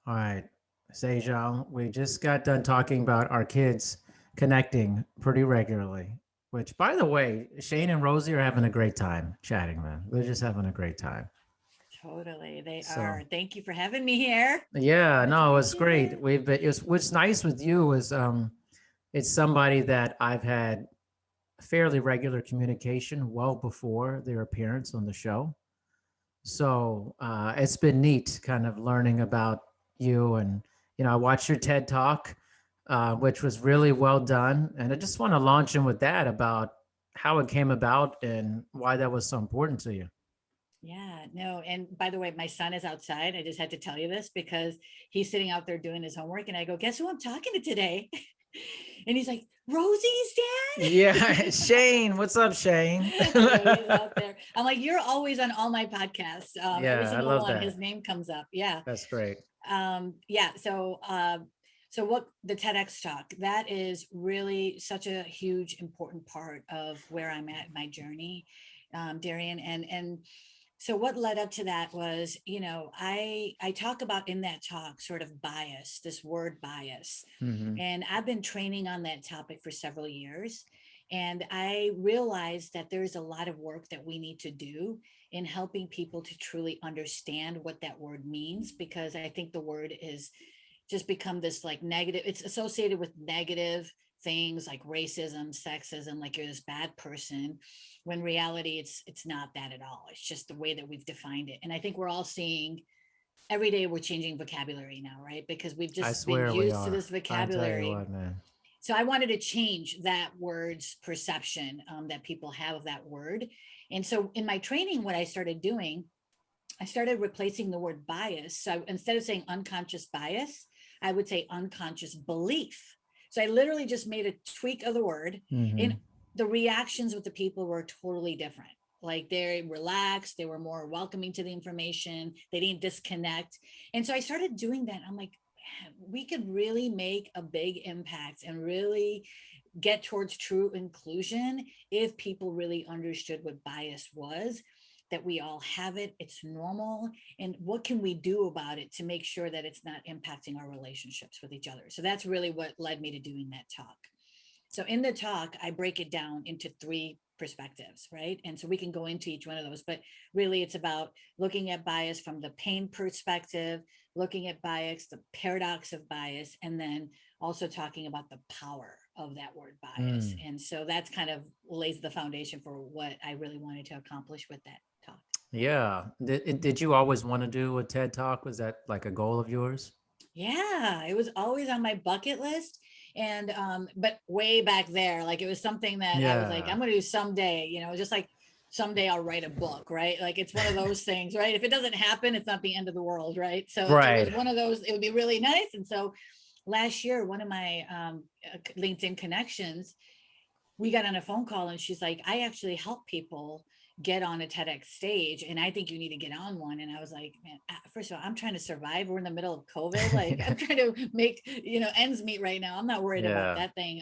All right, Sejal, we just got done talking about our kids connecting pretty regularly, which, by the way, Shane and Rosie are having a great time chatting, man. They're just having a great time. Totally, they So, are. Thank you for having me here. yeah, I no, it's appreciate great. it. What's nice with you is it's somebody that I've had fairly regular communication well before their appearance on the show. So it's been neat kind of learning about you. And, I watched your TED talk, which was really well done. And I just want to launch in with that about how it came about and why that was so important to you. Yeah, no. And by the way, my son is outside. I just had to tell you this because he's sitting out there doing his homework. And I go, guess who I'm talking to today? And he's like, Rosie's Yeah. dad. Shane, what's up, Shane? So he's out there. I'm like, you're always on all my podcasts. Every Yeah, I single love one, his that. name comes up. Yeah. That's great. Yeah. So what the TEDx talk, that is really such a huge, important part of where I'm at in my journey, Darian. And so what led up to that was, I talk about in that talk sort of bias, this word bias. Hmm. And I've been training on that topic for several years. And I realized that there's a lot of work that we need to do in helping people to truly understand what that word means, because I think the word is just become this like negative, it's associated with negative things like racism, sexism, like you're this bad person, when reality it's not that at all. It's just the way that we've defined it. And I think we're all seeing every day we're changing vocabulary now, right? Because we've I just been swear we used to are. this I tell you vocabulary. what, man. So I wanted to change that word's perception, that people have of that word. And so in my training, what I started doing, I started replacing the word bias. So instead of saying unconscious bias, I would say unconscious belief. So I literally just made a tweak of the word, and Hmm. the reactions with the people were totally different. Like they relaxed, they were more welcoming to the information, they didn't disconnect. And so I started doing that. I'm like, man, we could really make a big impact and really get towards true inclusion if people really understood what bias was, that we all have it, it's normal, and what can we do about it to make sure that it's not impacting our relationships with each other. So that's really what led me to doing that talk. So in the talk, I break it down into three perspectives, right? And so we can go into each one of those, but really it's about looking at bias from the pain perspective, looking at bias, the paradox of bias, and then also talking about the power of that word bias. Mm. And so that's kind of lays the foundation for what I really wanted to accomplish with that talk. Yeah. Did you always want to do a TED talk? Was that like a goal of yours? Yeah, it was always on my bucket list. And but way back there, like it was something that I was like, Yeah. I'm gonna do someday, just like someday I'll write a book, right? Like it's one of those things, right? If it doesn't happen, it's not the end of the world, right? So it was Right. one of those, it would be really nice. And so last year, one of my LinkedIn connections, we got on a phone call and she's like, I actually help people get on a TEDx stage and I think you need to get on one. And I was like, man, first of all, I'm trying to survive. We're in the middle of COVID. Like I'm trying to make, ends meet right now. I'm not worried about Yeah. that thing.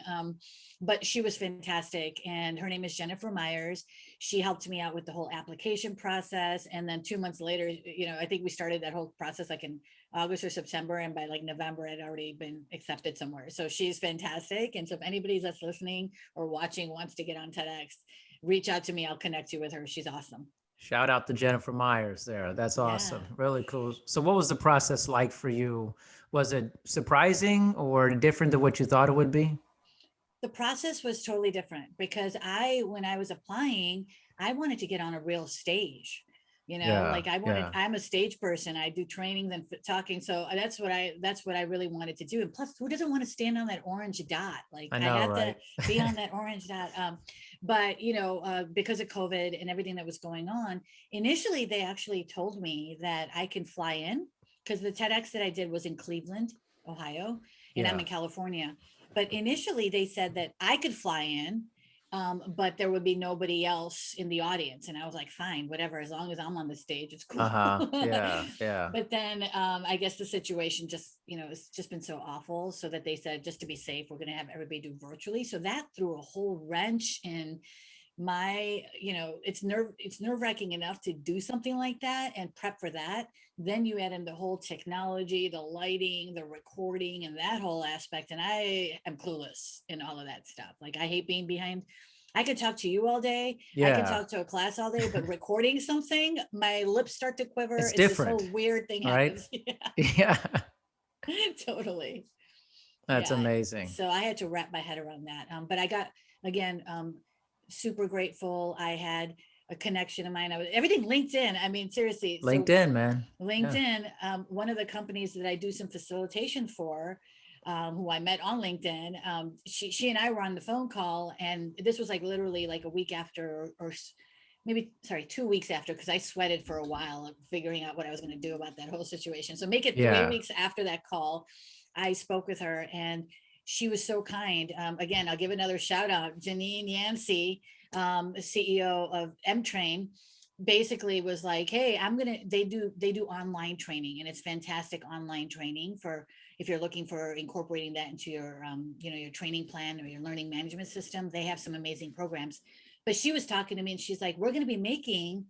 But she was fantastic. And her name is Jennifer Myers. She helped me out with the whole application process. And then 2 months later, I think we started that whole process like in August or September. And by like November, I'd already been accepted somewhere. So she's fantastic. And so if anybody that's listening or watching wants to get on TEDx, reach out to me. I'll connect you with her. She's awesome. Shout out to Jennifer Myers there. That's Yeah. awesome. Really cool. So, what was the process like for you? Was it surprising or different than what you thought it would be? The process was totally different because when I was applying, I wanted to get on a real stage. Yeah. Like Yeah. I'm a stage person. I do trainings and talking. So that's what I really wanted to do. And plus, who doesn't want to stand on that orange dot? Like I I know, have to right? be on that orange dot. But because of COVID and everything that was going on, initially they actually told me that I can fly in because the TEDx that I did was in Cleveland, Ohio, and I'm Yeah. in California. But initially, they said that I could fly in, but there would be nobody else in the audience. And I was like, fine, whatever, as long as I'm on the stage, it's Uh cool. huh. Yeah. Yeah. But then I guess the situation just, it's just been so awful. So that they said, just to be safe, we're going to have everybody do virtually. So that threw a whole wrench in it's nerve-wracking enough to do something like that and prep for that. Then you add in the whole technology, the lighting, the recording, and that whole aspect. And I am clueless in all of that stuff. Like, I hate being behind. I could talk to you all day. I can Yeah. talk to a class all day, but recording something, my lips start to quiver. It's It's this whole different, weird thing right? happens. Yeah, Yeah. totally. That's Yeah. amazing. So I had to wrap my head around that. But I got, again, super grateful. I had a connection of mine. Everything LinkedIn. I mean, seriously. So LinkedIn, man. Yeah. LinkedIn, one of the companies that I do some facilitation for, who I met on LinkedIn, she and I were on the phone call, and this was like literally like a week after, or maybe, sorry, 2 weeks after, because I sweated for a while of figuring out what I was going to do about that whole situation. So make it 3 weeks after that call, I spoke with her, and she was so kind. Again, I'll give another shout out. Janine Yancey, CEO of M-Train, basically was like, hey, they do online training, and it's fantastic online training for if you're looking for incorporating that into your your training plan or your learning management system. They have some amazing programs. But she was talking to me, and she's like, we're going to be making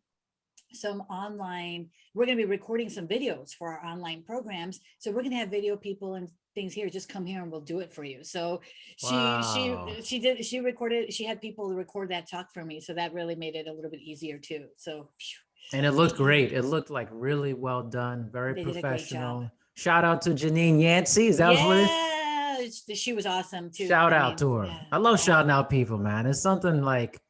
we're going to be recording some videos for our online programs, so we're going to have video people and things here. Just come here and we'll do it for you. So Wow. she had people record that talk for me, so that really made it a little bit easier too. So And it looked great. It looked like really well done, very they did a great job. professional. Shout out to Janine Yancey. Is that what it is? Yeah, she was awesome too. Shout I out mean, to her. yeah, I love yeah, shouting out people, man. It's something like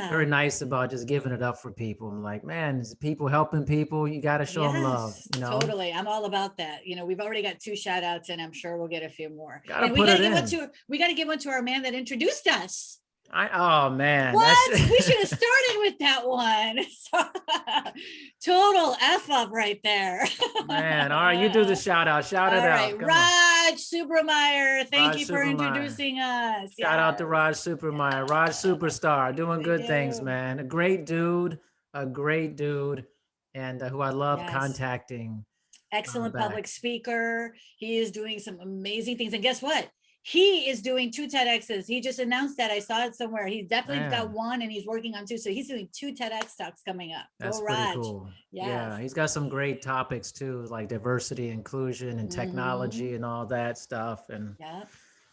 very yeah. nice about just giving it up for people. I'm like, man, it's people helping people. You got to show them love, Yes, you know? totally. I'm all about that. We've already got 2 shout outs, and I'm sure we'll get a few more. Got to And we put got it to give one in. to we got to give one to our man that introduced us. Oh man, that's What? We should have started with that one. Total F up right there. man. All right, you do the shout out. Shout it All right, out. Come on. Raj Subramaier, thank Raj you for Supermeyer. introducing us. Shout out to Yes, Raj Supermeyer. Raj Superstar, doing thank good things, you. man. A great dude, and who I love Yes. contacting Excellent public back. speaker. He is doing some amazing things. And guess what? He is doing 2 TEDx's. He just announced that. I saw it somewhere. He's definitely got Man, one, and he's working on 2. So he's doing 2 TEDx talks coming up. that's Go pretty Raj. cool. Yes. Yeah, he's got some great topics too, like diversity, inclusion, and Mm-hmm. technology, and all that stuff. And Yep.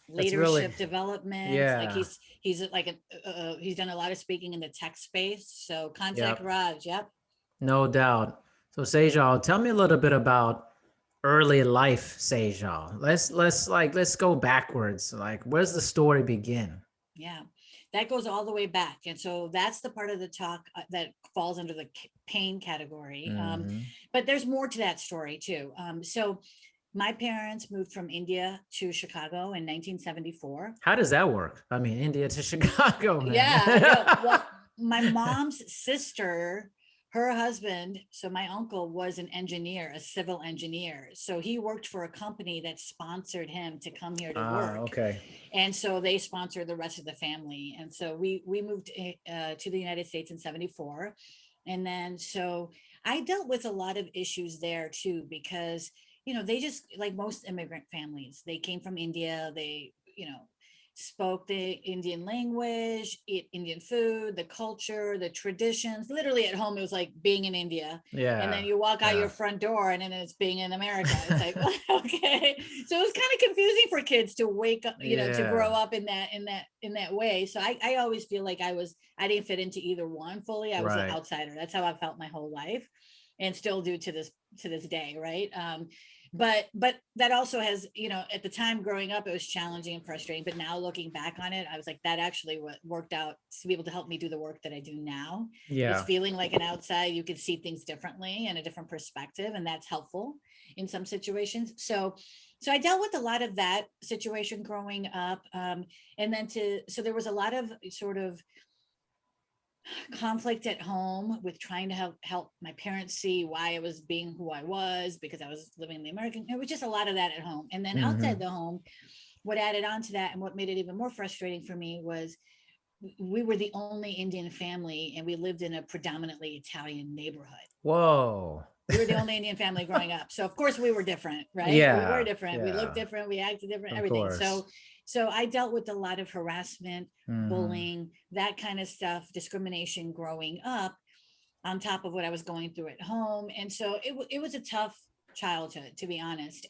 it's really, Leadership development. Like yeah, he's like he's done a lot of speaking in the tech space. So contact yep, Raj. Yep. no doubt. So Sejal, tell me a little bit about early life, Sejal. Let's go backwards. Like, where's the story begin? Yeah, that goes all the way back. And so that's the part of the talk that falls under the pain category. Hmm. But there's more to that story too. So my parents moved from India to Chicago in 1974. How does that work? I mean, India to Chicago, man. Yeah, no, well, my mom's sister, her husband, so my uncle was an engineer, a civil engineer. So he worked for a company that sponsored him to come here to Ah, work. okay. And so they sponsored the rest of the family. And so we moved to the United States in 74. And then so I dealt with a lot of issues there too, because they just, like most immigrant families, they came from India. They spoke the Indian language, eat Indian food, the culture, the traditions. Literally at home, it was like being in India. And then Yeah, you walk out yeah. your front door, and then it's being in America. It's like, okay. So it was kind of confusing for kids to wake up, to grow Yeah, up in that way. So I always feel like I didn't fit into either one fully. I was an right. outsider. That's how I felt my whole life, and still do to this day, right? But that also has, at the time growing up, it was challenging and frustrating, but now looking back on it, I was like, that actually what worked out to be able to help me do the work that I do now. Is Yeah. feeling like an outside, you can see things differently and a different perspective, and that's helpful in some situations. So I dealt with a lot of that situation growing up, and then so there was a lot of sort of conflict at home with trying to help my parents see why I was being who I was, because I was living in the American. It was just a lot of that at home. And then outside Hmm. the home, what added on to that and what made it even more frustrating for me was we were the only Indian family, and we lived in a predominantly Italian neighborhood. Whoa. We were the only Indian family growing up. So of course we were different, right? We were Yeah. different. We looked Yeah. different. We acted different, Of everything. course. So I dealt with a lot of harassment, Hmm. bullying, that kind of stuff, discrimination growing up on top of what I was going through at home. And so it was a tough childhood, to be honest.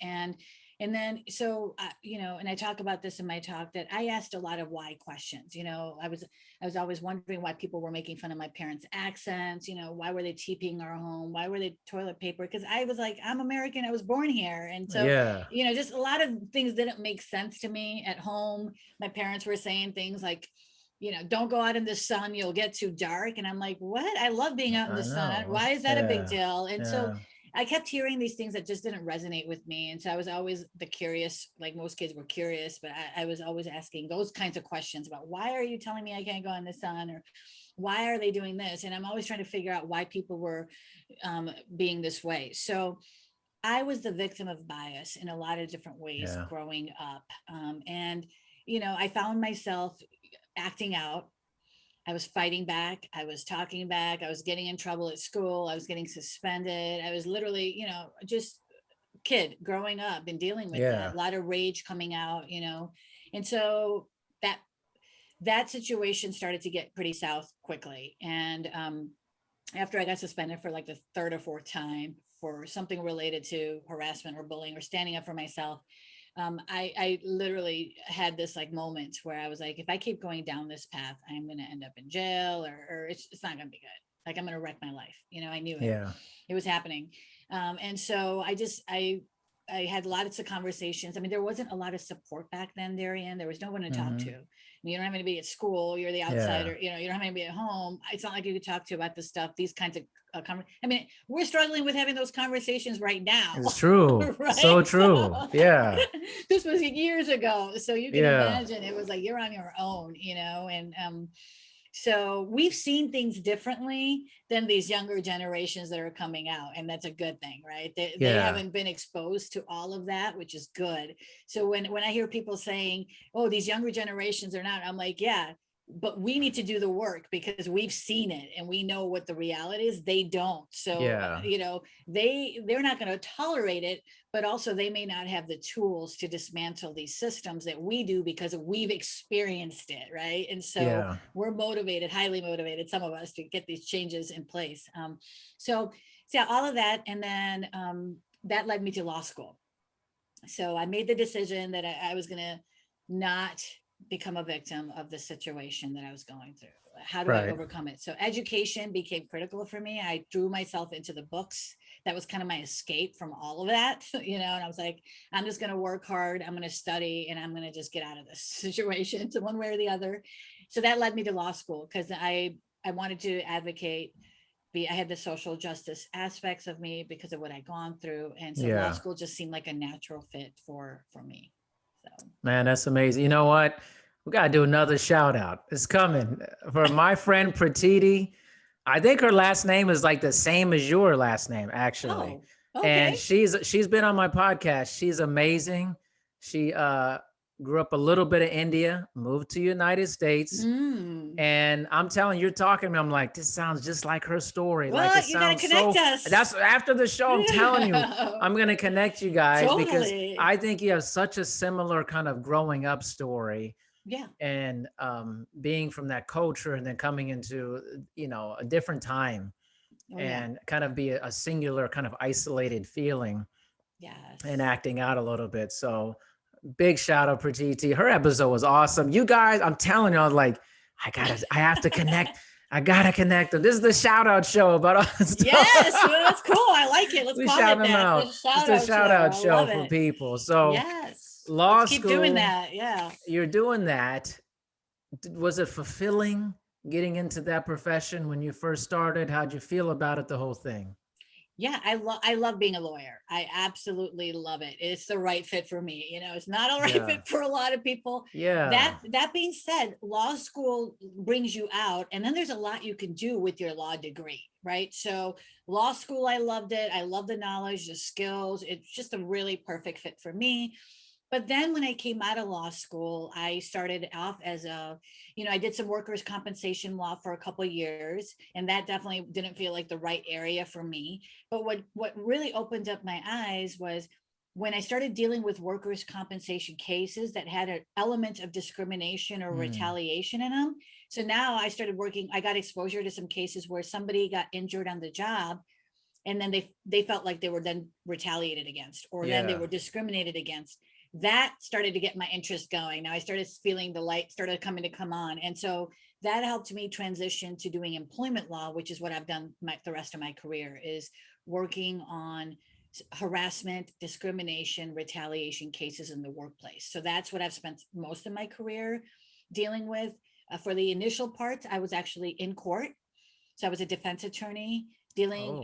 And then, so, and I talk about this in my talk, that I asked a lot of why questions. I was always wondering why people were making fun of my parents' accents. Why were they TPing our home? Why were they toilet paper? Because I was like, I'm American. I was born here. And so, Yeah. just a lot of things didn't make sense to me at home. My parents were saying things like, don't go out in the sun, you'll get too dark. And I'm like, what? I love being out in I the sun. know. Why is that a big Yeah. deal? And so Yeah. I kept hearing these things that just didn't resonate with me. And so I was always the curious, like most kids were curious, but I was always asking those kinds of questions about, why are you telling me I can't go in the sun? Or why are they doing this? And I'm always trying to figure out why people were being this way. So I was the victim of bias in a lot of different ways Yeah. growing up. And I found myself acting out. I was fighting back. I was talking back. I was getting in trouble at school. I was getting suspended. I was literally, just kid growing up and dealing with that. Yeah. A lot of rage coming out, and so that that situation started to get pretty south quickly. And after I got suspended for like the third or fourth time for something related to harassment or bullying or standing up for myself, I literally had this like moment where I was like, if I keep going down this path, I'm going to end up in jail, or it's not going to be good. Like I'm going to wreck my life. I knew it. Yeah. It was happening. And so I had lots of conversations. I mean, there wasn't a lot of support back then, Darian. There was no one to talk to. Hmm. You don't have anybody at school. You're the Yeah. outsider. You don't have anybody at home. It's not like you could talk to about this stuff, these kinds of I mean, we're struggling with having those conversations right now. It's true. So Right. true. So Yeah. this was years ago. So you can Yeah. imagine it was like you're on your own, and so we've seen things differently than these younger generations that are coming out. And that's a good thing, right? They Yeah. haven't been exposed to all of that, which is good. So when I hear people saying, oh, these younger generations are not, I'm like, yeah, but we need to do the work because we've seen it and we know what the reality is. They don't. So, Yeah. they're not going to tolerate it, but also they may not have the tools to dismantle these systems that we do because we've experienced it. Right. And so Yeah. we're motivated, highly motivated, some of us, to get these changes in place. So yeah, all of that. And then that led me to law school. So I made the decision that I was going to not become a victim of the situation that I was going through. How do I Right. overcome it? So education became critical for me. I threw myself into the books. That was kind of my escape from all of that, and I was like, I'm just going to work hard. I'm going to study and I'm going to just get out of this situation to one way or the other. So that led me to law school because I wanted to advocate. I had the social justice aspects of me because of what I'd gone through. And so law Yeah. school just seemed like a natural fit for me. So Man, that's amazing. You know what? We got to do another shout out. It's coming for my friend Pratiti. I think her last name is like the same as your last name, actually. oh, okay. And she's been on my podcast. She's amazing. She grew up a little bit in India, moved to United States. Mm. And I'm telling you, you're talking to me. I'm like, this sounds just like her story. Like it Well, you got to sounds connect so. us. That's after the show. I'm telling you, I'm gonna connect you guys because Totally. I think you have such a similar kind of growing up story Yeah. and being from that culture and then coming into a different time Oh, yeah. and kind of be a singular kind of isolated feeling and Yes. acting out a little bit. So big shout out for GT. Her episode was awesome. You guys, I'm telling you, I was like, I have to connect. I gotta connect them. This is the shout out show about all this stuff. Yes. Well, that's cool. I like it. Let's We call shout it them that. The out. It's shout a out shout show. out I show love for it. people. So Yes. law Let's keep doing school, that. Yeah. you're doing that. Was it fulfilling getting into that profession when you first started? How'd you feel about it, the whole thing? Yeah, I love being a lawyer. I absolutely love it. It's the right fit for me. It's not a right Yeah. fit for a lot of people. Yeah. That being said, law school brings you out, and then there's a lot you can do with your law degree, right? So law school, I loved it. I love the knowledge, the skills. It's just a really perfect fit for me. But then when I came out of law school, I started off as I did some workers' compensation law for a couple of years, and that definitely didn't feel like the right area for me. But what really opened up my eyes was when I started dealing with workers' compensation cases that had an element of discrimination or retaliation in them. So now I got exposure to some cases where somebody got injured on the job, and then they felt like they were then retaliated against, or then they Yeah. were discriminated against. That started to get my interest going. Now I started feeling the light started come on. And so that helped me transition to doing employment law, which is what I've done the rest of my career, is working on harassment, discrimination, retaliation cases in the workplace. So that's what I've spent most of my career dealing with. For the initial part, I was actually in court. So I was a defense attorney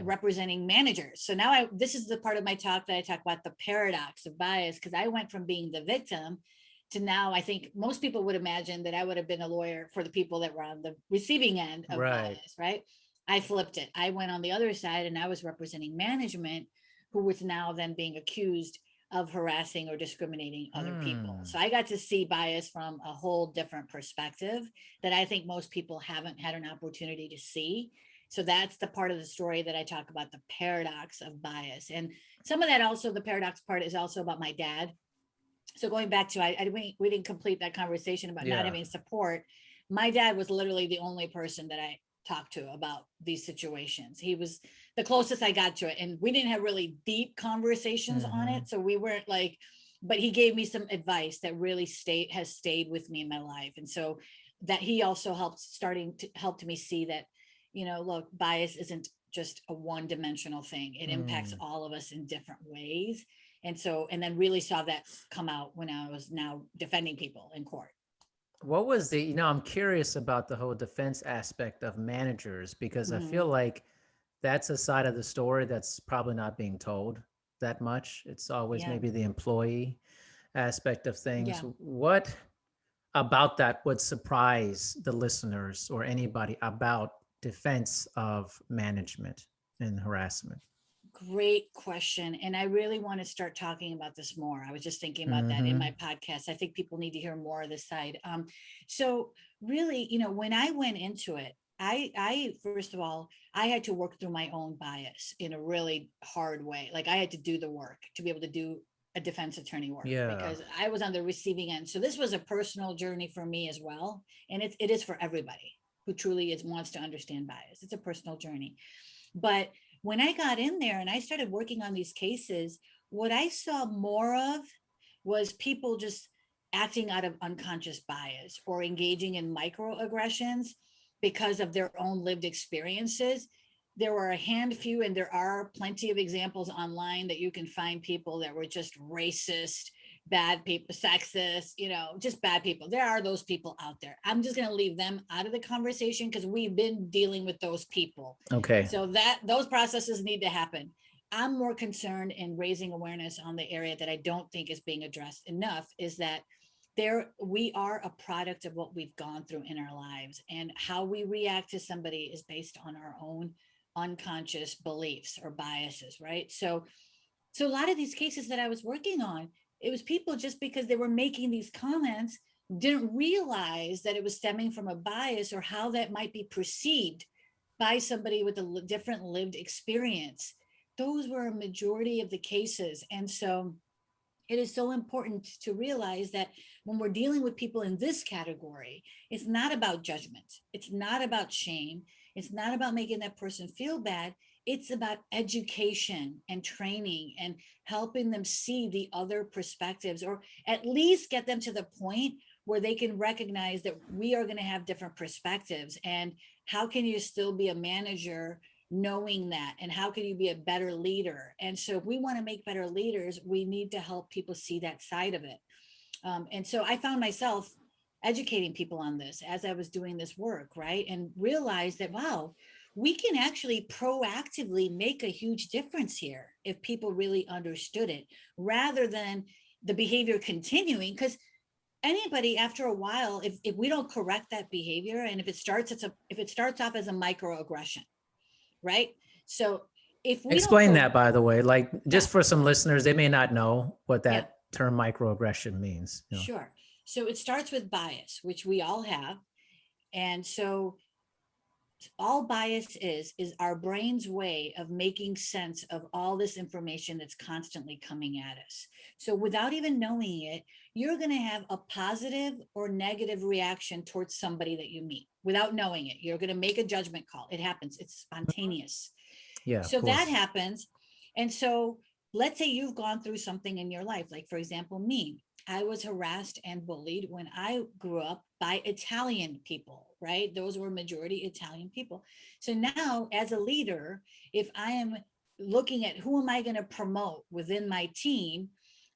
representing managers. So now this is the part of my talk that I talk about the paradox of bias, because I went from being the victim to now, I think most people would imagine that I would have been a lawyer for the people that were on the receiving end of bias, right? I flipped it. I went on the other side, and I was representing management, who was now then being accused of harassing or discriminating other people. So I got to see bias from a whole different perspective that I think most people haven't had an opportunity to see. So that's the part of the story that I talk about, the paradox of bias. And some of that also, the paradox part is also about my dad. So going back to, we didn't complete that conversation about not having support. My dad was literally the only person that I talked to about these situations. He was the closest I got to it. And we didn't have really deep conversations on it. So we weren't like, but he gave me some advice that really has stayed with me in my life. And so that he also helped me see that, look, bias isn't just a one-dimensional thing. It impacts all of us in different ways. And then really saw that come out when I was now defending people in court. What was I'm curious about the whole defense aspect of managers, because I feel like that's a side of the story that's probably not being told that much. It's always maybe the employee aspect of things. What about that would surprise the listeners or anybody about defense of management and harassment? Great question. And I really want to start talking about this more. I was just thinking about that in my podcast. I think people need to hear more of this side. So really, when I went into it, I first of all, I had to work through my own bias in a really hard way. Like I had to do the work to be able to do a defense attorney work because I was on the receiving end. So this was a personal journey for me as well. And it is for everybody who truly wants to understand bias. It's a personal journey. But when I got in there and I started working on these cases, what I saw more of was people just acting out of unconscious bias or engaging in microaggressions because of their own lived experiences. There were a few, and there are plenty of examples online that you can find people that were just racist, bad people, sexist, just bad people. There are those people out there. I'm just going to leave them out of the conversation because we've been dealing with those people. Okay. So those processes need to happen. I'm more concerned in raising awareness on the area that I don't think is being addressed enough, is that we are a product of what we've gone through in our lives, and how we react to somebody is based on our own unconscious beliefs or biases, right? So a lot of these cases that I was working on, it was people just because they were making these comments didn't realize that it was stemming from a bias or how that might be perceived by somebody with a different lived experience. Those were a majority of the cases. And so it is so important to realize that when we're dealing with people in this category, it's not about judgment. It's not about shame. It's not about making that person feel bad. It's about education and training and helping them see the other perspectives, or at least get them to the point where they can recognize that we are going to have different perspectives. And how can you still be a manager knowing that? And how can you be a better leader? And so if we want to make better leaders, we need to help people see that side of it. And so I found myself educating people on this as I was doing this work, right? And realized that, wow, we can actually proactively make a huge difference here if people really understood it, rather than the behavior continuing. Because anybody, after a while, if we don't correct that behavior, and if it starts off as a microaggression, right? So if we explain that, by the way, like just for some listeners, they may not know what that term microaggression means. Sure. So it starts with bias, which we all have. And so all bias is our brain's way of making sense of all this information that's constantly coming at us. So without even knowing it, you're going to have a positive or negative reaction towards somebody that you meet without knowing it. You're going to make a judgment call. It happens. It's spontaneous. Yeah, of So that course. happens. And so let's say you've gone through something in your life, like for example, me. I was harassed and bullied when I grew up by Italian people, right? Those were majority Italian people. So now, as a leader, if I am looking at who am I going to promote within my team,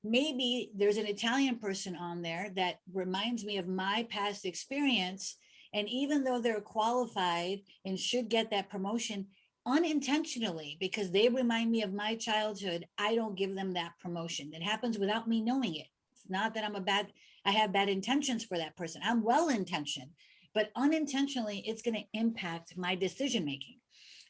maybe there's an Italian person on there that reminds me of my past experience. And even though they're qualified and should get that promotion, unintentionally, because they remind me of my childhood, I don't give them that promotion. It happens without me knowing it. It's not that I have bad intentions for that person. I'm well intentioned, but unintentionally, it's going to impact my decision making.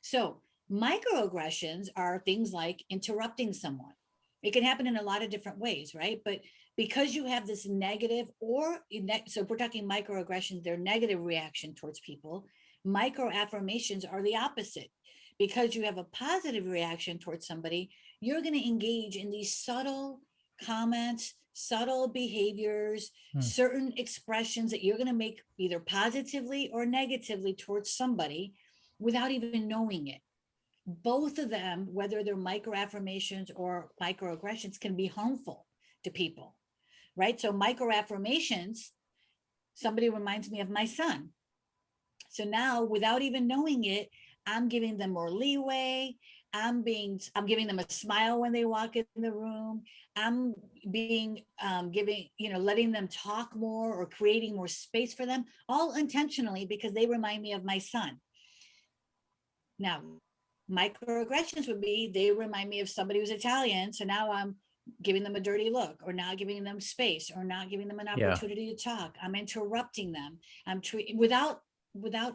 So microaggressions are things like interrupting someone. It can happen in a lot of different ways, right? But because you have this negative so if we're talking microaggressions, they're negative reaction towards people. Micro-affirmations are the opposite. Because you have a positive reaction towards somebody, you're going to engage in these subtle comments, subtle behaviors, certain expressions that you're going to make either positively or negatively towards somebody without even knowing it. Both of them, whether they're micro-affirmations or microaggressions, can be harmful to people, right? So micro-affirmations, somebody reminds me of my son. So now, without even knowing it, I'm giving them more leeway. I'm giving them a smile when they walk in the room. I'm letting them talk more or creating more space for them, all intentionally because they remind me of my son. Now, microaggressions would be they remind me of somebody who's Italian. So now I'm giving them a dirty look or not giving them space or not giving them an Yeah. opportunity to talk. I'm interrupting them. I'm treating without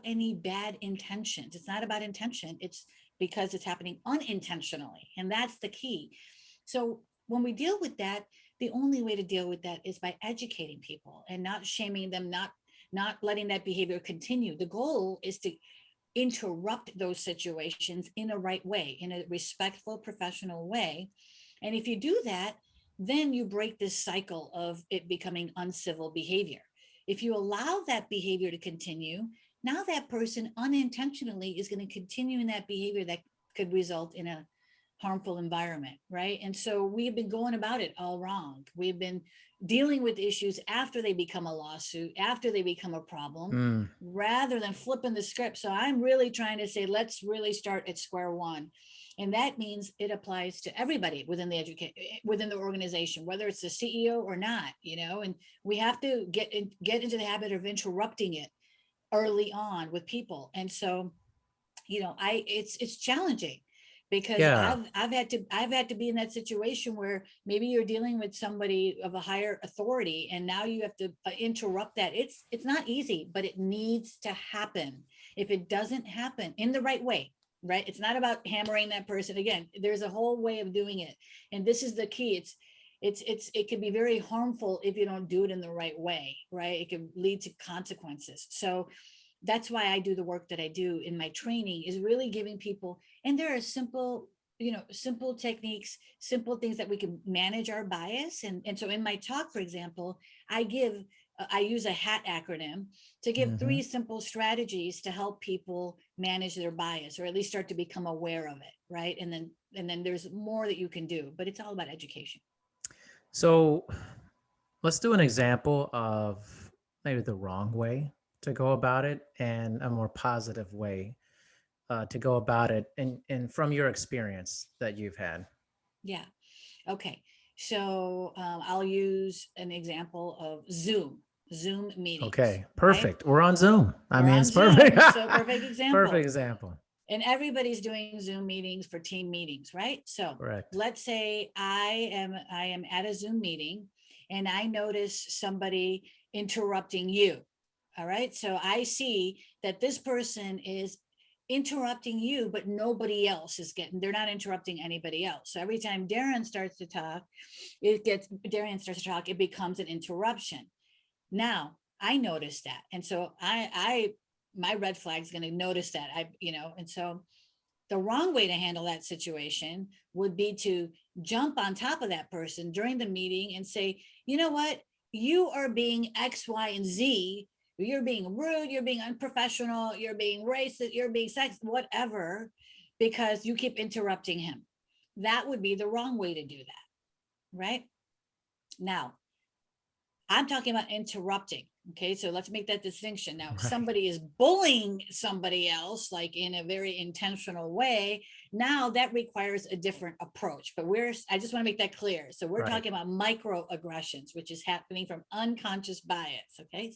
any bad intentions. It's not about intention. It's because it's happening unintentionally. And that's the key. So when we deal with that, the only way to deal with that is by educating people and not shaming them, not letting that behavior continue. The goal is to interrupt those situations in a right way, in a respectful, professional way. And if you do that, then you break this cycle of it becoming uncivil behavior. If you allow that behavior to continue, now that person unintentionally is going to continue in that behavior that could result in a harmful environment, right? And so we've been going about it all wrong. We've been dealing with issues after they become a lawsuit, after they become a problem, rather than flipping the script. So I'm really trying to say, let's really start at square one. And that means it applies to everybody within the organization, whether it's the CEO or not, and we have to get into the habit of interrupting it early on with people. And so, it's challenging because Yeah. I've had to be in that situation where maybe you're dealing with somebody of a higher authority and now you have to interrupt that. It's not easy, but it needs to happen. If it doesn't happen in the right way, right? It's not about hammering that person. Again, there's a whole way of doing it. And this is the key. It can be very harmful if you don't do it in the right way, right? It can lead to consequences. So that's why I do the work that I do in my training, is really giving people, and there are simple techniques, simple things that we can manage our bias. And so in my talk, for example, I use a HAT acronym to give 3 simple strategies to help people manage their bias, or at least start to become aware of it, right? And then there's more that you can do, but it's all about education. So let's do an example of maybe the wrong way to go about it and a more positive way to go about it, and from your experience that you've had. Yeah. Okay. So I'll use an example of Zoom meetings. Okay, Right? perfect. We're on Zoom. I We're mean, on it's perfect. Zoom. So perfect example. Perfect example. And everybody's doing Zoom meetings for team meetings, right? So Correct. let's say I am at a Zoom meeting and I notice somebody interrupting you. All right. So I see that this person is interrupting you, but nobody else is they're not interrupting anybody else. So every time Darren starts to talk, it becomes an interruption. Now I noticed that. And so my red flag's going to notice that and so the wrong way to handle that situation would be to jump on top of that person during the meeting and say, you know what, you are being X, Y, and Z. You're being rude, you're being unprofessional, you're being racist, you're being sexist, whatever, because you keep interrupting him. That would be the wrong way to do that, right? Now, I'm talking about interrupting. Okay, so let's make that distinction. Now, if somebody is bullying somebody else, like in a very intentional way, now that requires a different approach. But I just want to make that clear. So we're talking about microaggressions, which is happening from unconscious bias. Okay,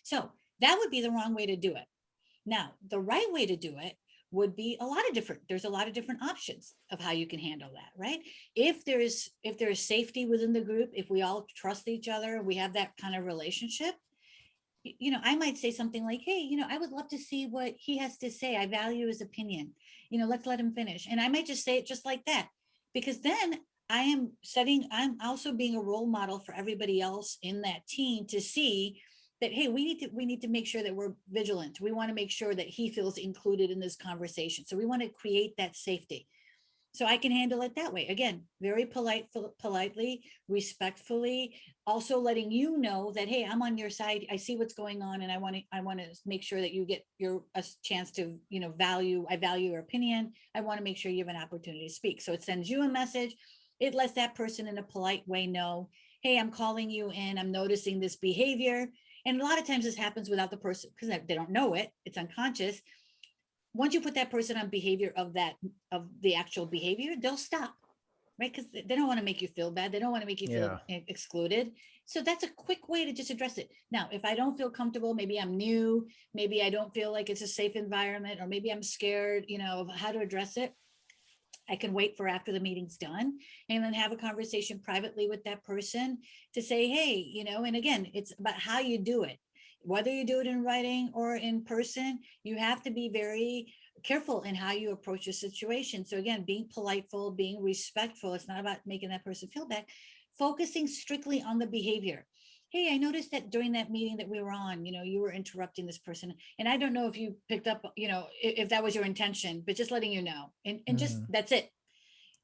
so that would be the wrong way to do it. Now, the right way to do it would be there's a lot of different options of how you can handle that, right? If there is safety within the group, if we all trust each other, we have that kind of relationship, I might say something like, hey, I would love to see what he has to say. I value his opinion. Let's let him finish. And I might just say it just like that, because then I'm also being a role model for everybody else in that team to see that, hey, we need to make sure that we're vigilant. We want to make sure that he feels included in this conversation. So we want to create that safety. So I can handle it that way. Again, very politely, respectfully, also letting you know that, hey, I'm on your side. I see what's going on, and I want to make sure that you get a chance to, I value your opinion. I want to make sure you have an opportunity to speak. So it sends you a message. It lets that person in a polite way know, hey, I'm calling you in. I'm noticing this behavior. And a lot of times this happens without the person, because they don't know it. It's unconscious. Once you put that person on behavior of the actual behavior, they'll stop, right? Because they don't want to make you feel bad. They don't want to make you feel excluded. So that's a quick way to just address it. Now, if I don't feel comfortable, maybe I'm new, maybe I don't feel like it's a safe environment, or maybe I'm scared, of how to address it, I can wait for after the meeting's done and then have a conversation privately with that person to say, hey, and again, it's about how you do it. Whether you do it in writing or in person, you have to be very careful in how you approach a situation. So again, being politeful, being respectful. It's not about making that person feel bad. Focusing strictly on the behavior. Hey, I noticed that during that meeting that we were on, you were interrupting this person. And I don't know if you picked up, if that was your intention, but just letting you know. And just, that's it.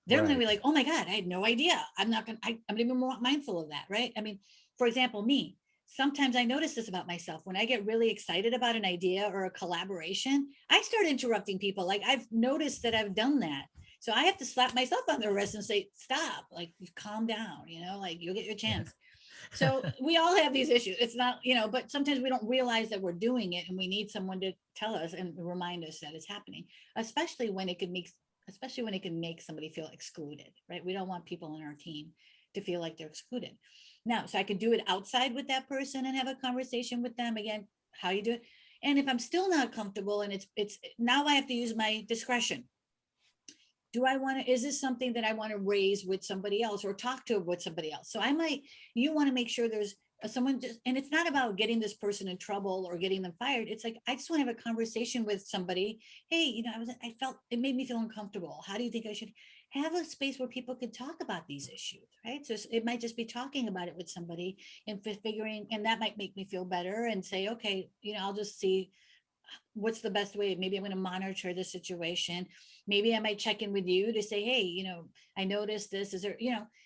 They're going to be like, oh my God, I had no idea. I'm going to be more mindful of that, right? I mean, for example, me, sometimes I notice this about myself. When I get really excited about an idea or a collaboration, I start interrupting people. Like, I've noticed that I've done that. So I have to slap myself on the wrist and say, stop, like, calm down, like, you'll get your chance. So we all have these issues. It's not, but sometimes we don't realize that we're doing it, and we need someone to tell us and remind us that it's happening, especially when it can make somebody feel excluded, right? We don't want people on our team to feel like they're excluded. Now, so I could do it outside with that person and have a conversation with them. Again, how you do it. And if I'm still not comfortable, and it's now I have to use my discretion. Is this something that I want to raise with somebody else or talk to with somebody else? So you want to make sure there's someone and it's not about getting this person in trouble or getting them fired. It's like, I just want to have a conversation with somebody. Hey, I felt it made me feel uncomfortable. How do you think I should have a space where people could talk about these issues, right? So it might just be talking about it with somebody and figuring, and that might make me feel better and say, okay, I'll just see what's the best way. Maybe I'm going to monitor the situation. Maybe I might check in with you to say, hey, I noticed this. Is there,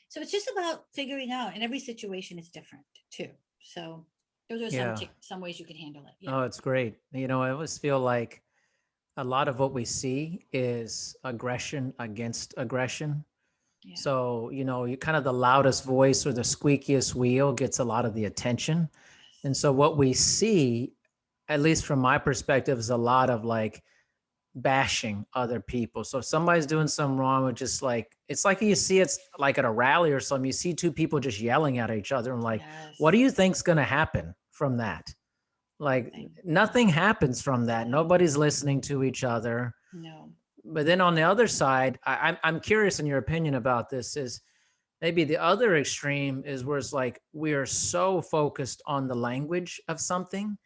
so it's just about figuring out, and every situation is different too. So those are some ways you can handle it. Yeah. Oh, it's great. I always feel like a lot of what we see is aggression against aggression. Yeah. So, you kind of the loudest voice or the squeakiest wheel gets a lot of the attention. And so what we see, at least from my perspective, is a lot of like bashing other people. So if somebody's doing something wrong, with just like, it's like you see it's like at a rally or something, you see two people just yelling at each other and like, what do you think's going to happen from that? Like nothing happens from that. Nobody's listening to each other. No. But then on the other side, I'm curious in your opinion about this, is maybe the other extreme is where it's like we are so focused on the language of something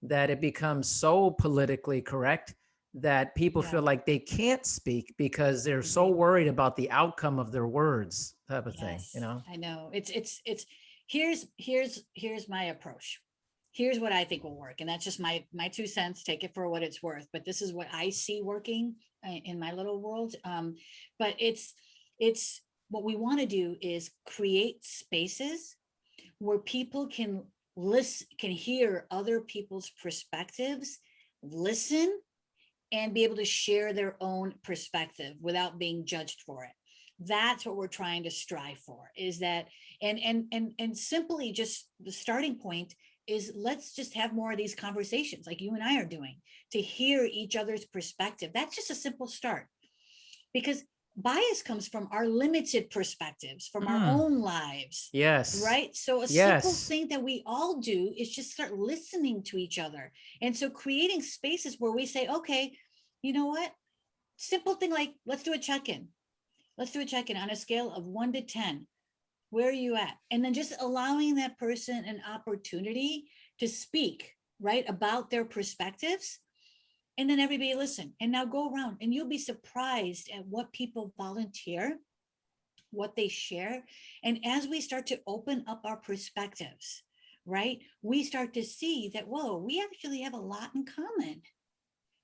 that it becomes so politically correct that people Yeah. feel like they can't speak because they're so Right. worried about the outcome of their words, type of thing, you Yes, know? I know. It's here's my approach. Here's what I think will work. And that's just my 2 cents. Take it for what it's worth. But this is what I see working in my little world. But it's what we want to do is create spaces where people can listen, can hear other people's perspectives, listen, and be able to share their own perspective without being judged for it. That's what we're trying to strive for, is that, and simply just the starting point is, let's just have more of these conversations like you and I are doing, to hear each other's perspective. That's just a simple start, because bias comes from our limited perspectives from our Mm, own lives, yes. right? So a simple Yes. thing that we all do is just start listening to each other. And so creating spaces where we say, okay, you know what, simple thing like, let's do a check-in. Let's do a check-in on a scale of 1 to 10. Where are you at? And then just allowing that person an opportunity to speak, right, about their perspectives. And then everybody listen. And now go around, and you'll be surprised at what people volunteer, what they share. And as we start to open up our perspectives, right, we start to see that, whoa, we actually have a lot in common.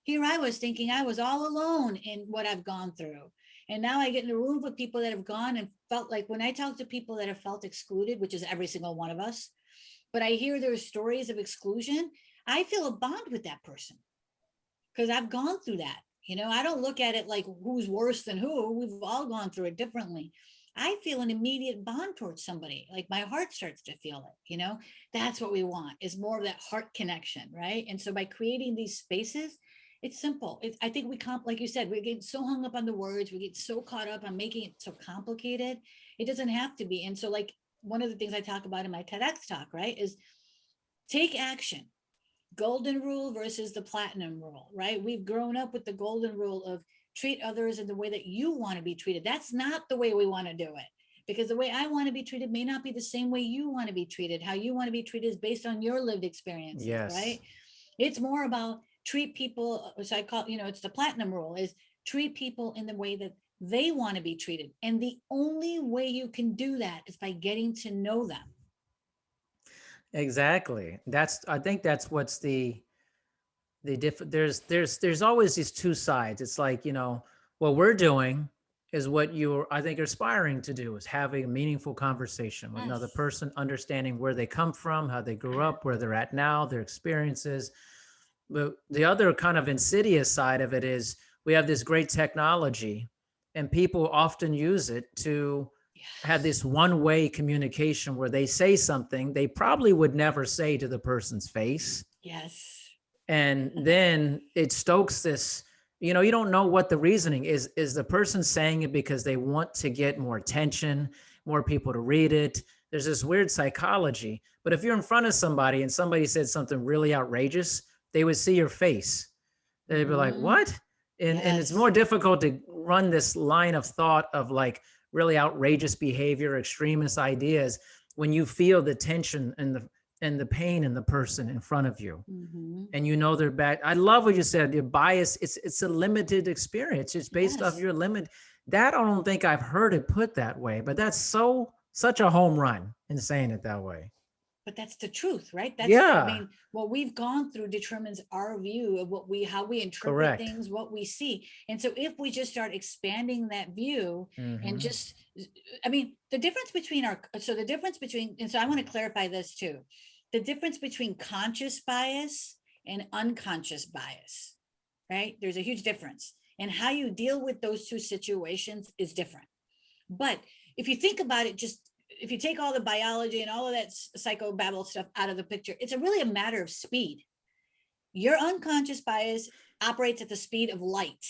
Here I was thinking I was all alone in what I've gone through. And now I get in a room with people that have gone and felt like, when I talk to people that have felt excluded, which is every single one of us, but I hear their stories of exclusion, I feel a bond with that person because I've gone through that. You know, I don't look at it like who's worse than who. We've all gone through it differently. I feel an immediate bond towards somebody, like my heart starts to feel it. You know, that's what we want, is more of that heart connection, right? And so by creating these spaces, it's simple. I think like you said, we get so hung up on the words, we get so caught up on making it so complicated. It doesn't have to be. And so, like, one of the things I talk about in my TEDx talk, right, is take action. Golden rule versus the platinum rule, right? We've grown up with the golden rule of treat others in the way that you want to be treated. That's not the way we want to do it, because the way I want to be treated may not be the same way you want to be treated. How you want to be treated is based on your lived experiences, Yes. right? It's more about treat people, which I call, it's the platinum rule, is treat people in the way that they want to be treated. And the only way you can do that is by getting to know them. Exactly. I think that's what's there's always these two sides. It's like, what we're doing is what you're, I think, aspiring to do, is having a meaningful conversation with another Yes. person, understanding where they come from, how they grew up, where they're at now, their experiences. But the other kind of insidious side of it is, we have this great technology, and people often use it to have Yes. this one-way communication where they say something they probably would never say to the person's face. Yes. And then it stokes this, you don't know what the reasoning is the person saying it because they want to get more attention, more people to read it. There's this weird psychology. But if you're in front of somebody and somebody said something really outrageous, they would see your face. They'd be like, Mm-hmm. what? And it's more Yes. difficult to run this line of thought of like really outrageous behavior, extremist ideas, when you feel the tension and the pain in the person in front of you, Mm-hmm. and they're bad. I love what you said. Your bias, it's a limited experience. It's based off Yes. your limit. That, I don't think I've heard it put that way, but that's such a home run in saying it that way. But that's the truth, right? I Yeah, mean, what we've gone through determines our view of how we interpret correct. things, what we see. And so if we just start expanding that view, and Hmm. just, I mean, the difference between and so I want to clarify this too. The difference between conscious bias and unconscious bias, right? There's a huge difference. And how you deal with those two situations is different. But if you think about it, just if you take all the biology and all of that psychobabble stuff out of the picture, it's really a matter of speed. Your unconscious bias operates at the speed of light,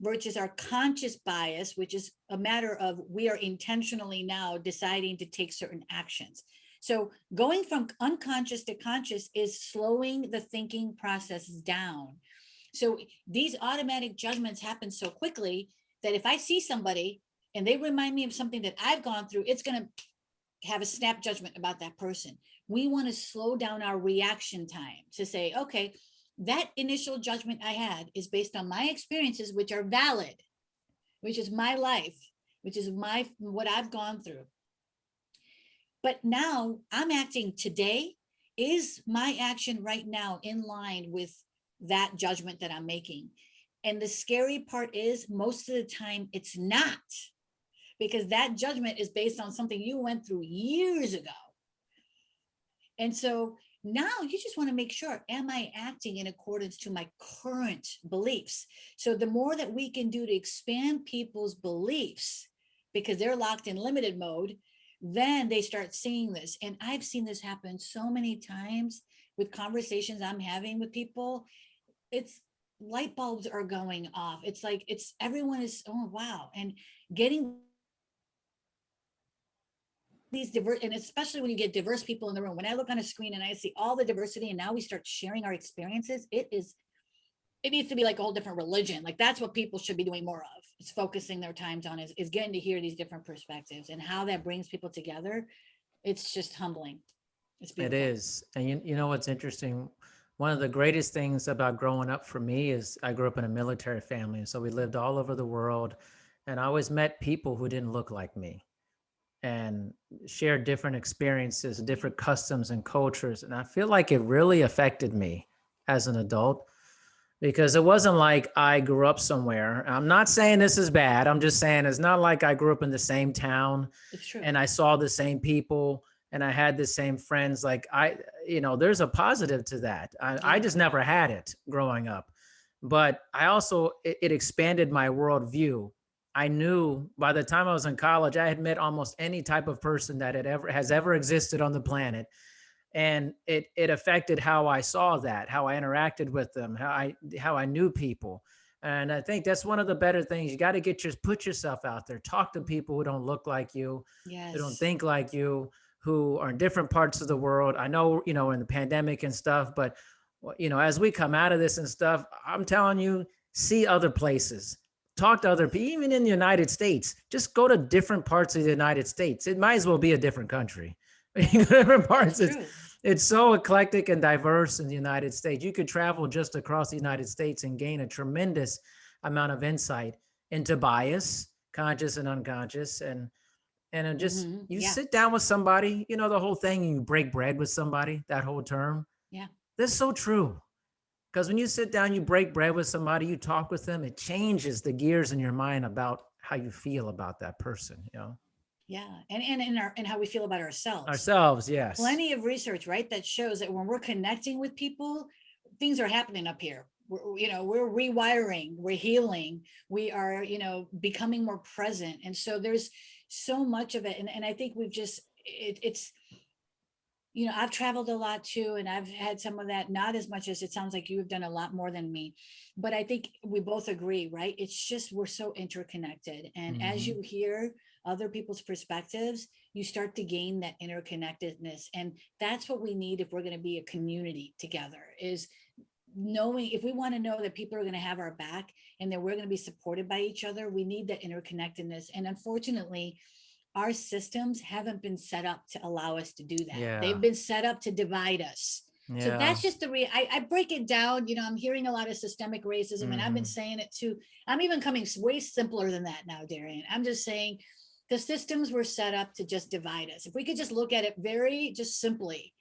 versus our conscious bias, which is a matter of we are intentionally now deciding to take certain actions. So going from unconscious to conscious is slowing the thinking process down. So these automatic judgments happen so quickly that if I see somebody and they remind me of something that I've gone through, it's going to have a snap judgment about that person. We want to slow down our reaction time to say, okay, that initial judgment I had is based on my experiences, which are valid, which is my life, which is what I've gone through. But now I'm acting today. Is my action right now in line with that judgment that I'm making? And the scary part is most of the time it's not, because that judgment is based on something you went through years ago. And so now you just want to make sure, am I acting in accordance to my current beliefs? So the more that we can do to expand people's beliefs, because they're locked in limited mode, then they start seeing this. And I've seen this happen so many times with conversations I'm having with people. It's light bulbs are going off. It's like, everyone is, oh, wow. And getting these diverse, and especially when you get diverse people in the room, when I look on a screen and I see all the diversity and now we start sharing our experiences, it needs to be like a whole different religion. Like that's what people should be doing more of. It's focusing their times on is getting to hear these different perspectives and how that brings people together. It's just humbling. It's beautiful. It is. And you know what's interesting? One of the greatest things about growing up for me is I grew up in a military family. So we lived all over the world. And I always met people who didn't look like me and shared different experiences, different customs and cultures. And I feel like it really affected me as an adult, because it wasn't like I grew up somewhere. I'm not saying this is bad. I'm just saying it's not like I grew up in the same town It's true. and I saw the same people and I had the same friends. Like there's a positive to that. I just never had it growing up. But I also, it expanded my worldview. I knew by the time I was in college, I had met almost any type of person that has ever existed on the planet. And it affected how I saw that, how I interacted with them, how I knew people. And I think that's one of the better things. You got to put yourself out there, talk to people who don't look like you, who don't think like you, who are in different parts of the world. I know, in the pandemic and stuff, but as we come out of this and stuff, I'm telling you, see other places, talk to other people, even in the United States. Just go to different parts of the United States. It might as well be a different country. Different parts. It's so eclectic and diverse in the United States. You could travel just across the United States and gain a tremendous amount of insight into bias, conscious and unconscious. And just sit down with somebody, the whole thing, you break bread with somebody, that whole term. Yeah. That's so true. Because when you sit down, you break bread with somebody, you talk with them, it changes the gears in your mind about how you feel about that person, Yeah. And how we feel about ourselves. Yes. Plenty of research, right, that shows that when we're connecting with people, things are happening up here. We're rewiring, we're healing, we are, becoming more present. And so there's so much of it. And I think we've just, it's, I've traveled a lot too, and I've had some of that, not as much as it sounds like you've done a lot more than me. But I think we both agree, right? It's just, we're so interconnected. And as you hear other people's perspectives, you start to gain that interconnectedness. And that's what we need if we're going to be a community together, is knowing, if we want to know that people are going to have our back and that we're going to be supported by each other, we need that interconnectedness. And unfortunately, our systems haven't been set up to allow us to do that. Yeah. They've been set up to divide us. Yeah. So that's just I break it down. I'm hearing a lot of systemic racism, and I've been saying it too. I'm even coming way simpler than that now, Darian. I'm just saying the systems were set up to just divide us. If we could just look at it very just simply,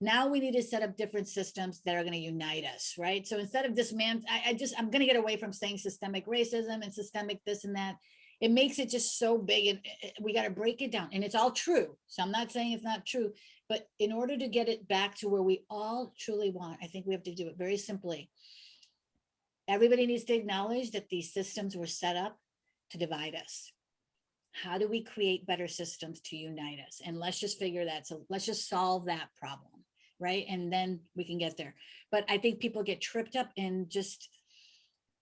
now we need to set up different systems that are going to unite us, right? So instead of I'm going to get away from saying systemic racism and systemic this and that. It makes it just so big, and we got to break it down. And it's all true. So I'm not saying it's not true, but in order to get it back to where we all truly want, I think we have to do it very simply. Everybody needs to acknowledge that these systems were set up to divide us. How do we create better systems to unite us? And let's just figure that. So let's just solve that problem, right? And then we can get there. But I think people get tripped up in just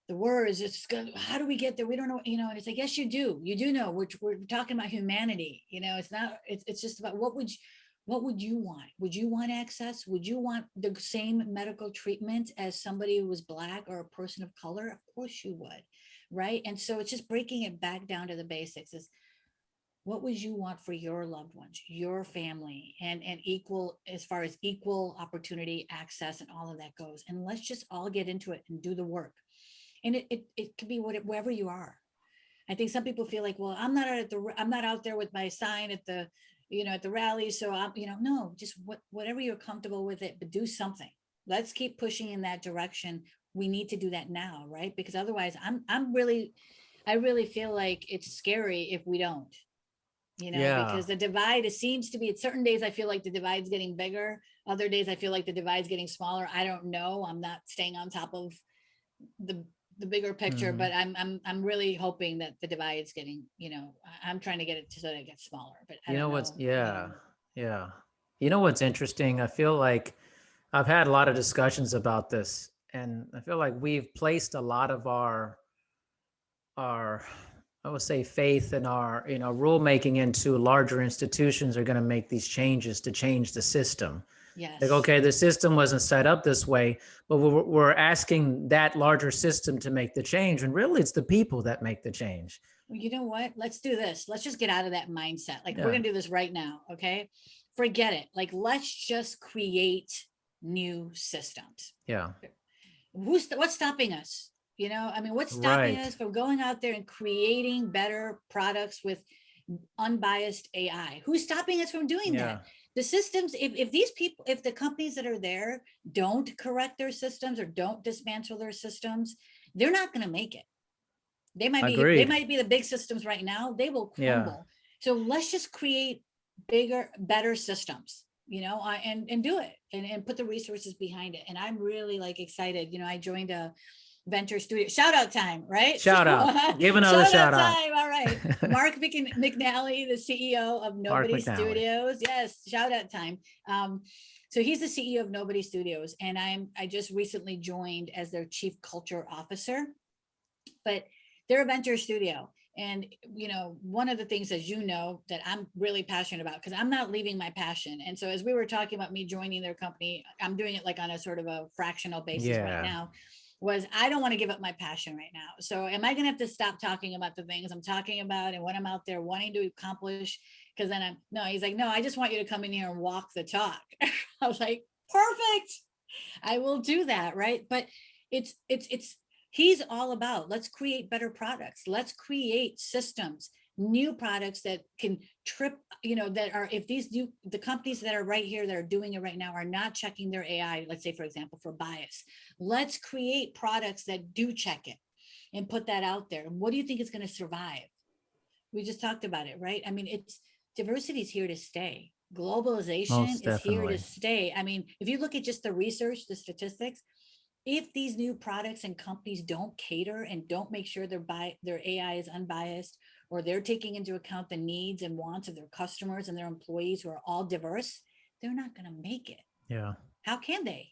the words. It's good. How do we get there? We don't know, and it's like, yes, you do know. We're talking about humanity. It's not, it's just about what would you want? Would you want access? Would you want the same medical treatment as somebody who was Black or a person of color? Of course you would, right? And so it's just breaking it back down to the basics. Is what would you want for your loved ones, your family, and equal, as far as equal opportunity, access, and all of that goes. And let's just all get into it and do the work. And it could be wherever you are. I think some people feel like, well, I'm not out there with my sign at the, at the rally. So I'm, no, just whatever you're comfortable with it, but do something. Let's keep pushing in that direction. We need to do that now, right? Because otherwise I really feel like it's scary if we don't, Yeah. because the divide, it seems to be, at certain days, I feel like the divide's getting bigger. Other days, I feel like the divide's getting smaller. I don't know. I'm not staying on top of the the bigger picture, Mhm. but I'm really hoping that the divide's getting, I'm trying to get it so that it gets smaller, but I You don't know what's, know. yeah, yeah. You know what's interesting? I feel like I've had a lot of discussions about this, and I feel like we've placed a lot of our I would say faith and our rulemaking into larger institutions are going to make these changes to change the system. Like, Yes. okay, the system wasn't set up this way, but we're asking that larger system to make the change, and really it's the people that make the change. Well, you know what? Let's do this. Let's just get out of that mindset. Like, we're Yeah, going to do this right now. Okay. Forget it. Like, let's just create new systems. yeah, What's stopping us? I mean, what's stopping right, us from going out there and creating better products with unbiased AI? Who's stopping us from doing that? yeah, The systems, if these people, if the companies that are there don't correct their systems or don't dismantle their systems, they're not going to make it. They agreed. might be the big systems right now, they will Yeah, crumble. So let's just create bigger, better systems, and do it, and put the resources behind it. And I'm really like excited. I joined a venture studio. Shout out time, right? So shout out, give another shout out shout out. time. All right. Mark McNally, the CEO of Mark Nobody McNally. Studios. Yes, shout out time. So he's the CEO of Nobody Studios, and I just recently joined as their chief culture officer. But they're a venture studio. And, one of the things, as that I'm really passionate about, because I'm not leaving my passion. And so, as we were talking about me joining their company, I'm doing it like on a sort of a fractional basis right Yeah, now. Was I don't want to give up my passion right now. So, am I going to have to stop talking about the things I'm talking about and what I'm out there wanting to accomplish? Because then no, he's like, no, I just want you to come in here and walk the talk. I was like, perfect. I will do that. Right. But it's he's all about, let's create better products. Let's create systems, new products that can trip, that are, if the companies that are right here that are doing it right now are not checking their AI, let's say, for example, for bias, let's create products that do check it and put that out there. And what do you think is going to survive? We just talked about it, right? I mean, it's diversity is here to stay. Globalization most is here to definitely. stay. I mean, if you look at just the research, the statistics, if these new products and companies don't cater and don't make sure their AI is unbiased, or they're taking into account the needs and wants of their customers and their employees who are all diverse, they're not going to make it. Yeah. How can they?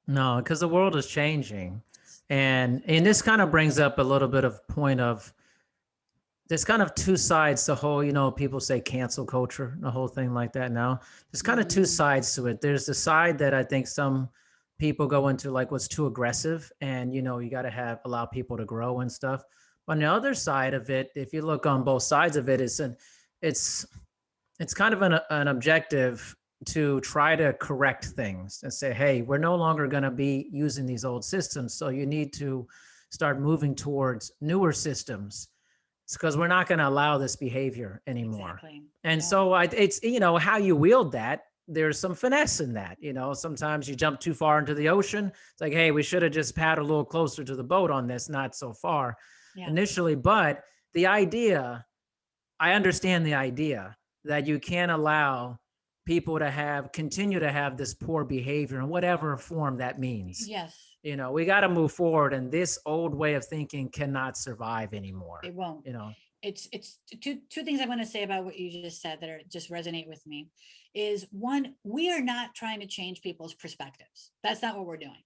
No, because the world is changing. And this kind of brings up a little bit of point of there's kind of two sides to whole, people say cancel culture, the whole thing like that now. There's kind of two Mm, sides to it. There's the side that I think some people go into, like what's too aggressive, and you got to have allow people to grow and stuff. On the other side of it, if you look on both sides of it, it's it's kind of an objective to try to correct things and say, hey, we're no longer going to be using these old systems, so you need to start moving towards newer systems. It's because we're not going to allow this behavior anymore. exactly. And Yeah. so it's how you wield that. There's some finesse in that. Sometimes you jump too far into the ocean. It's like, hey, we should have just paddled a little closer to the boat on this, not so far Yeah. initially. But the idea, I understand the idea that you can't allow people to continue to have this poor behavior in whatever form that means. Yes. We got to move forward, and this old way of thinking cannot survive anymore. It won't. You know, It's two things I want to say about what you just said that are just resonate with me. Is one, we are not trying to change people's perspectives. That's not what we're doing.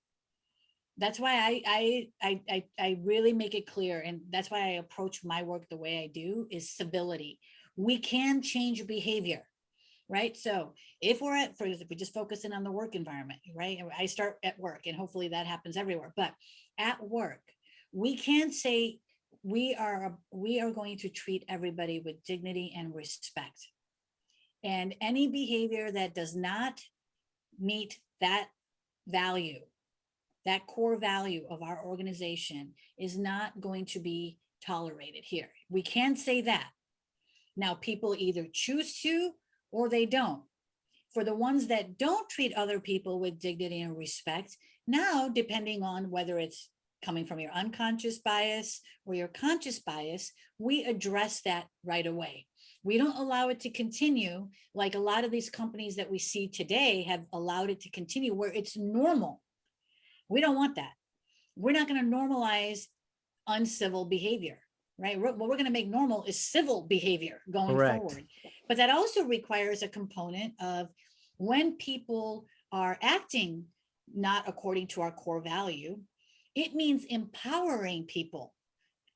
That's why I really make it clear, and that's why I approach my work the way I do, is civility. We can change behavior, right? So if we're at, for if we just focus in on the work environment, right? I start at work, and hopefully that happens everywhere. But at work, we can say, we are going to treat everybody with dignity and respect. And any behavior that does not meet that value, that core value of our organization, is not going to be tolerated here. We can say that. Now, people either choose to or they don't. For the ones that don't treat other people with dignity and respect, now, depending on whether it's coming from your unconscious bias or your conscious bias, we address that right away. We don't allow it to continue like a lot of these companies that we see today have allowed it to continue, where it's normal. We don't want that. We're not going to normalize uncivil behavior, right? What we're going to make normal is civil behavior going forward. But that also requires a component of when people are acting not according to our core value, it means empowering people,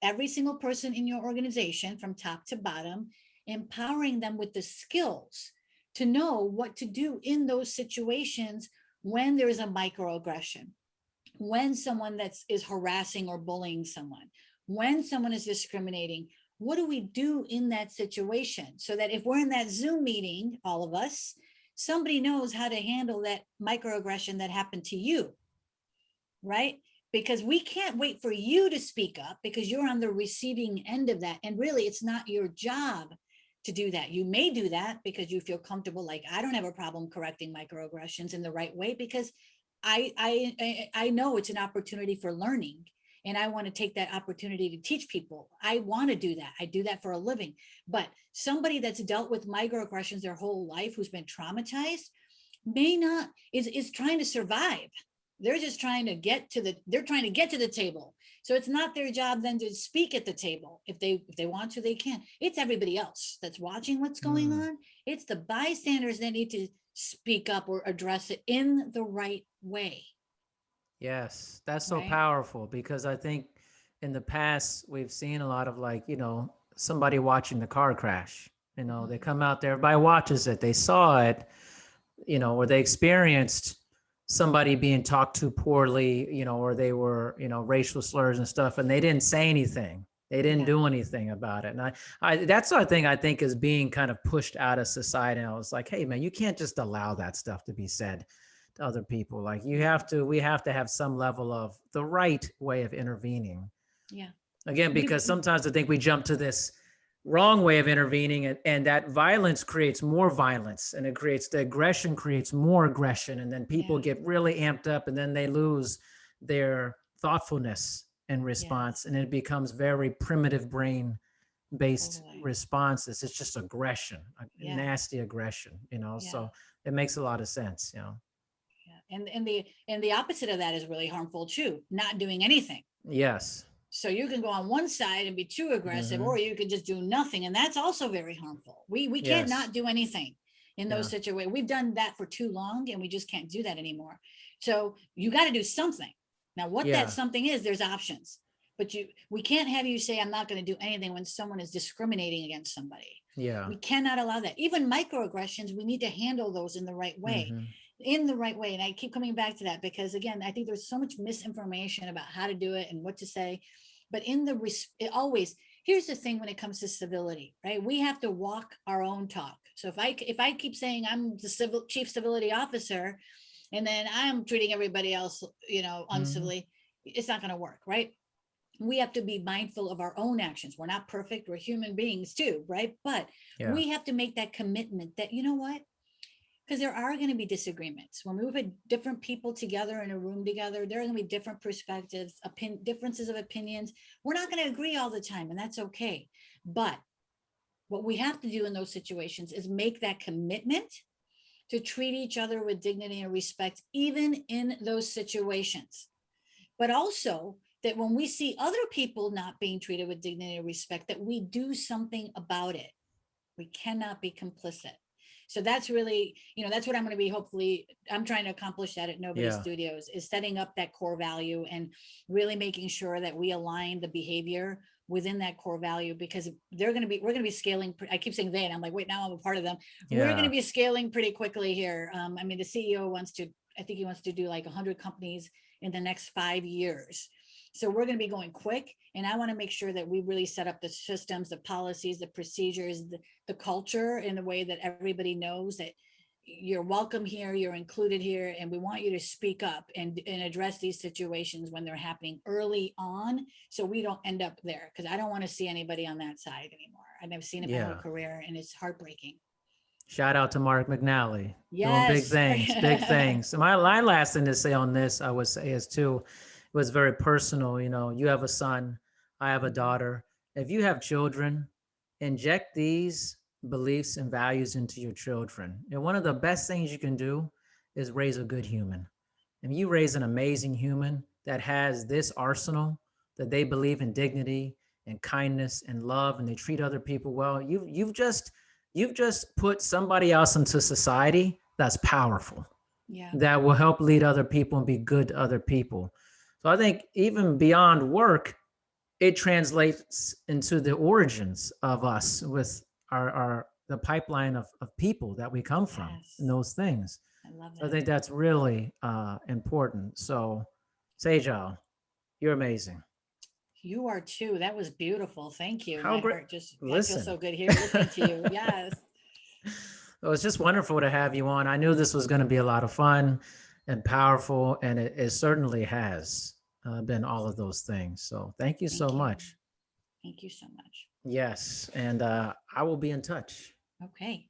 every single person in your organization from top to bottom, empowering them with the skills to know what to do in those situations when there's a microaggression, when someone is harassing or bullying someone, when someone is discriminating. What do we do in that situation? So that if we're in that Zoom meeting, all of us, somebody knows how to handle that microaggression that happened to you, right? Because we can't wait for you to speak up because you're on the receiving end of that. And really, it's not your job to do that. You may do that because you feel comfortable. Like, I don't have a problem correcting microaggressions in the right way because I know it's an opportunity for learning. And I want to take that opportunity to teach people. I want to do that. I do that for a living. But somebody that's dealt with microaggressions their whole life, who's been traumatized, may not, is trying to survive. They're just trying to get to the table. So it's not their job then to speak at the table. If they want to, they can. It's everybody else that's watching what's going on. It's the bystanders that need to speak up or address it in the right way. Yes, that's so Right? powerful, because I think in the past we've seen a lot of, like, somebody watching the car crash. They come out there, everybody watches it, they saw it, or they experienced somebody being talked to poorly, or they were, racial slurs and stuff, and they didn't say anything. They didn't do anything about it. And that's the thing I think is being kind of pushed out of society. And I was like, hey man, you can't just allow that stuff to be said to other people. Like, we have to have some level of the right way of intervening. Yeah. Again, because sometimes I think we jump to this wrong way of intervening, and that violence creates more violence, and the aggression creates more aggression. And then people get really amped up, and then they lose their thoughtfulness and response. And it becomes very primitive brain based responses. It's just aggression, nasty aggression, so it makes a lot of sense. And the opposite of that is really harmful too, not doing anything. Yes. So you can go on one side and be too aggressive, or you could just do nothing. And that's also very harmful. We can't not do anything in those situations. We've done that for too long, and we just can't do that anymore. So you got to do something. Now, what that something is, there's options, but we can't have you say, I'm not going to do anything when someone is discriminating against somebody. Yeah. We cannot allow that. Even microaggressions, we need to handle those in the right way. In the right way. And I keep coming back to that because, again, I think there's so much misinformation about how to do it and what to say. But here's the thing when it comes to civility, right? We have to walk our own talk. So if I keep saying I'm the chief civility officer, and then I'm treating everybody else, uncivilly, it's not going to work, right? We have to be mindful of our own actions. We're not perfect. We're human beings too, right? But we have to make that commitment that, you know what? Because there are going to be disagreements. When we put different people together in a room together, there are going to be different perspectives, differences of opinions. We're not going to agree all the time, and that's okay. But what we have to do in those situations is make that commitment to treat each other with dignity and respect, even in those situations. But also that when we see other people not being treated with dignity and respect, that we do something about it. We cannot be complicit. So that's really, that's what I'm going to be, hopefully, I'm trying to accomplish that at Nobody Studios, is setting up that core value and really making sure that we align the behavior within that core value, because we're going to be scaling. I keep saying they, and I'm like, wait, now I'm a part of them. We're going to be scaling pretty quickly here. I mean, the CEO wants to do like 100 companies in the next 5 years. So we're going to be going quick, and I want to make sure that we really set up the systems, the policies, the procedures, the culture in a way that everybody knows that you're welcome here, you're included here, and we want you to speak up and address these situations when they're happening early on, so we don't end up there, because I don't want to see anybody on that side anymore. I've never seen it my whole Yeah. career, and it's heartbreaking. Shout out to Mark McNally doing big Yes. things, big things. My last thing to say on this, I would say, is too, it was very personal. You know, you have a son, I have a daughter. If you have children, inject these beliefs and values into your children. And one of the best things you can do is raise a good human. And you raise an amazing human that has this arsenal, that they believe in dignity and kindness and love, and they treat other people well. You've just put somebody else into society that's powerful, Yeah. that will help lead other people and be good to other people. So I think even beyond work, it translates into the origins of us with our the pipeline of people that we come from and Yes. those things. I love So I that. think that's really important. So, Sejal, you're amazing. You are too. That was beautiful. Thank you. How My great! heart just, I feel Listen, so good here listening to you. Yes. it was just wonderful to have you on. I knew this was going to be a lot of fun and powerful, and it certainly has been all of those things. So, thank you so Thank you. much. Thank you so much. Yes, and I will be in touch. Okay.